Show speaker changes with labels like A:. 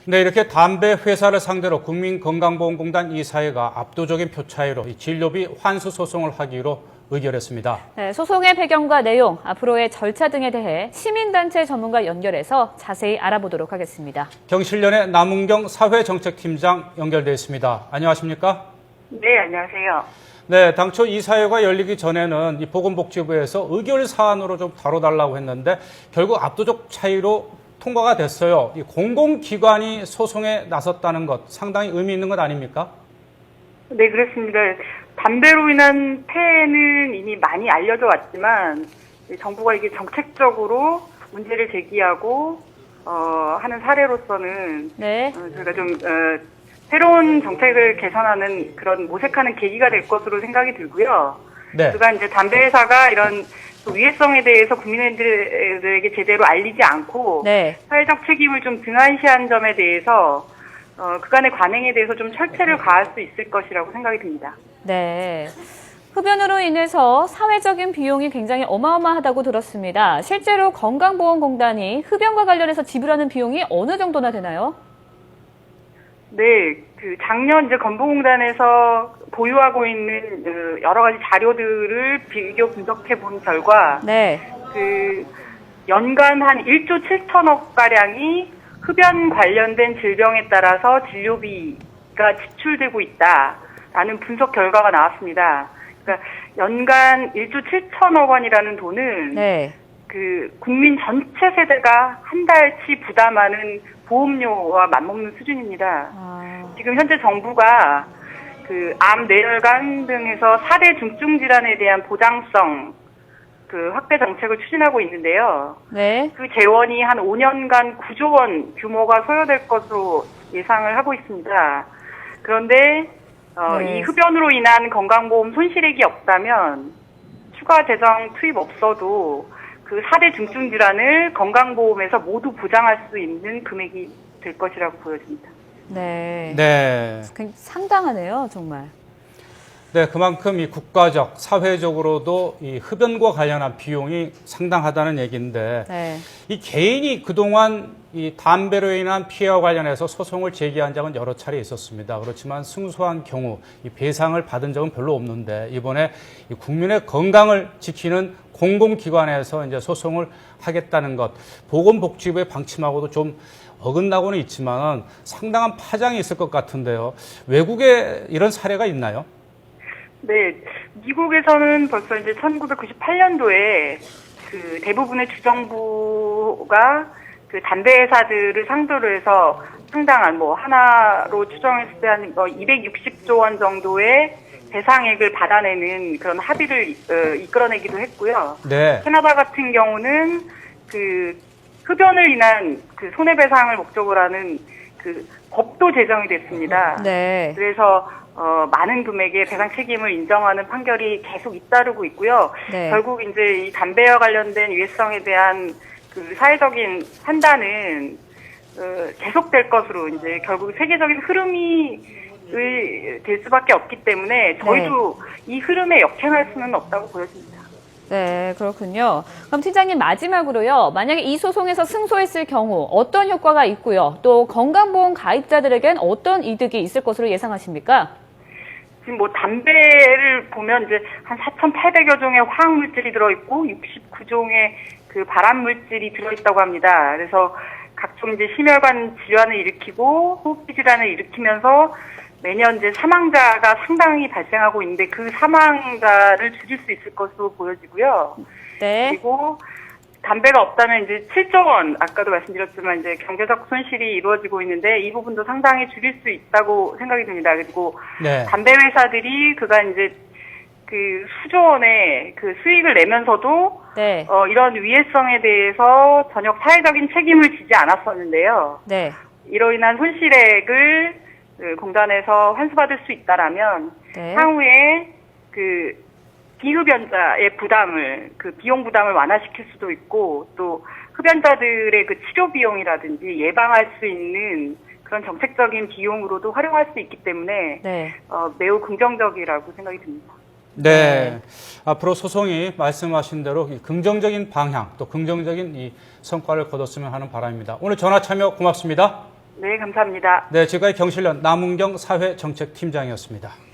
A: 네, 이렇게 담배 회사를 상대로 국민건강보험공단 이사회가 압도적인 표 차이로 이 진료비 환수 소송을 하기로 의결했습니다.
B: 네, 소송의 배경과 내용, 앞으로의 절차 등에 대해 시민단체 전문가 연결해서 자세히 알아보도록 하겠습니다.
A: 경실련의 남은경 사회정책팀장 연결되어 있습니다. 안녕하십니까?
C: 네, 안녕하세요.
A: 네, 당초 이사회가 열리기 전에는 이 보건복지부에서 의결 사안으로 좀 다뤄달라고 했는데 결국 압도적 차이로 통과가 됐어요. 이 공공기관이 소송에 나섰다는 것 상당히 의미 있는 것 아닙니까?
C: 네, 그렇습니다. 담배로 인한 폐해는 이미 많이 알려져 왔지만 정부가 이게 정책적으로 문제를 제기하고 하는 사례로서는
B: 네.
C: 저희가 좀 새로운 정책을 개선하는 그런 모색하는 계기가 될 것으로 생각이 들고요.
A: 네.
C: 그가 이제 담배 회사가 이런 위해성에 대해서 국민들에게 제대로 알리지 않고
B: 네.
C: 사회적 책임을 좀 등한시한 점에 대해서 그간의 관행에 대해서 좀 철퇴를 가할 수 있을 것이라고 생각이 듭니다.
B: 네. 흡연으로 인해서 사회적인 비용이 굉장히 어마어마하다고 들었습니다. 실제로 건강보험공단이 흡연과 관련해서 지불하는 비용이 어느 정도나 되나요?
C: 네, 작년 이제 건보공단에서 보유하고 있는 여러 가지 자료들을 비교 분석해 본 결과,
B: 네.
C: 연간 한 1조 7천억 가량이 흡연 관련된 질병에 따라서 진료비가 지출되고 있다라는 분석 결과가 나왔습니다. 그러니까 연간 1조 7천억 원이라는 돈은
B: 네.
C: 국민 전체 세대가 한 달치 부담하는 보험료와 맞먹는 수준입니다. 지금 현재 정부가 암, 뇌혈관 등에서 4대 중증 질환에 대한 보장성 확대 정책을 추진하고 있는데요.
B: 네.
C: 그 재원이 한 5년간 9조 원 규모가 소요될 것으로 예상을 하고 있습니다. 그런데
B: 네.
C: 이 흡연으로 인한 건강보험 손실액이 없다면 추가 재정 투입 없어도 4대 중증 질환을 건강보험에서 모두 보장할 수 있는 금액이 될 것이라고 보여집니다.
B: 네.
A: 네.
B: 굉장히 상당하네요, 정말.
A: 네, 그만큼 이 국가적, 사회적으로도 이 흡연과 관련한 비용이 상당하다는 얘기인데,
B: 네.
A: 이 개인이 그동안 이 담배로 인한 피해와 관련해서 소송을 제기한 적은 여러 차례 있었습니다. 그렇지만 승소한 경우 이 배상을 받은 적은 별로 없는데, 이번에 이 국민의 건강을 지키는 공공기관에서 이제 소송을 하겠다는 것, 보건복지부의 방침하고도 좀 어긋나고는 있지만 상당한 파장이 있을 것 같은데요. 외국에 이런 사례가 있나요?
C: 네, 미국에서는 벌써 이제 1998년도에 대부분의 주정부가 담배 회사들을 상대로 해서 상당한 하나로 추정했을 때 한 260조 원 정도의 배상액을 받아내는 그런 합의를 이끌어내기도 했고요.
A: 네.
C: 캐나다 같은 경우는 흡연을 인한 손해배상을 목적으로 하는 법도 제정이 됐습니다.
B: 네.
C: 그래서 많은 금액의 배상 책임을 인정하는 판결이 계속 잇따르고 있고요.
B: 네. 결국
C: 이제 이 담배와 관련된 위해성에 대한 사회적인 판단은 계속될 것으로 이제 결국 세계적인 흐름이 될 수밖에 없기 때문에 저희도 이 흐름에 역행할 수는 없다고 보여집니다.
B: 네, 그렇군요. 그럼 팀장님 마지막으로요. 만약에 이 소송에서 승소했을 경우 어떤 효과가 있고요. 또 건강보험 가입자들에겐 어떤 이득이 있을 것으로 예상하십니까?
C: 지금 담배를 보면 이제 한 4,800여 종의 화학물질이 들어있고 69종의 발암물질이 들어있다고 합니다. 그래서 각종 이제 심혈관 질환을 일으키고 호흡기 질환을 일으키면서 매년 이제 사망자가 상당히 발생하고 있는데 그 사망자를 줄일 수 있을 것으로 보여지고요.
B: 네.
C: 그리고 담배가 없다면 이제 7조 원, 아까도 말씀드렸지만 이제 경제적 손실이 이루어지고 있는데 이 부분도 상당히 줄일 수 있다고 생각이 듭니다. 그리고
A: 네.
C: 담배 회사들이 그간 이제 수조 원의 수익을 내면서도
B: 네.
C: 이런 위해성에 대해서 전혀 사회적인 책임을 지지 않았었는데요.
B: 네.
C: 이로 인한 손실액을 공단에서 환수받을 수 있다라면
B: 네.
C: 향후에 비흡연자의 부담을 비용 부담을 완화시킬 수도 있고 또 흡연자들의 치료 비용이라든지 예방할 수 있는 그런 정책적인 비용으로도 활용할 수 있기 때문에
B: 네.
C: 매우 긍정적이라고 생각이 듭니다.
A: 네. 앞으로 소송이 말씀하신 대로 긍정적인 방향 또 긍정적인 이 성과를 거뒀으면 하는 바람입니다. 오늘 전화 참여 고맙습니다.
C: 네, 감사합니다.
A: 네, 지금까지 경실련 남은경 사회정책팀장이었습니다.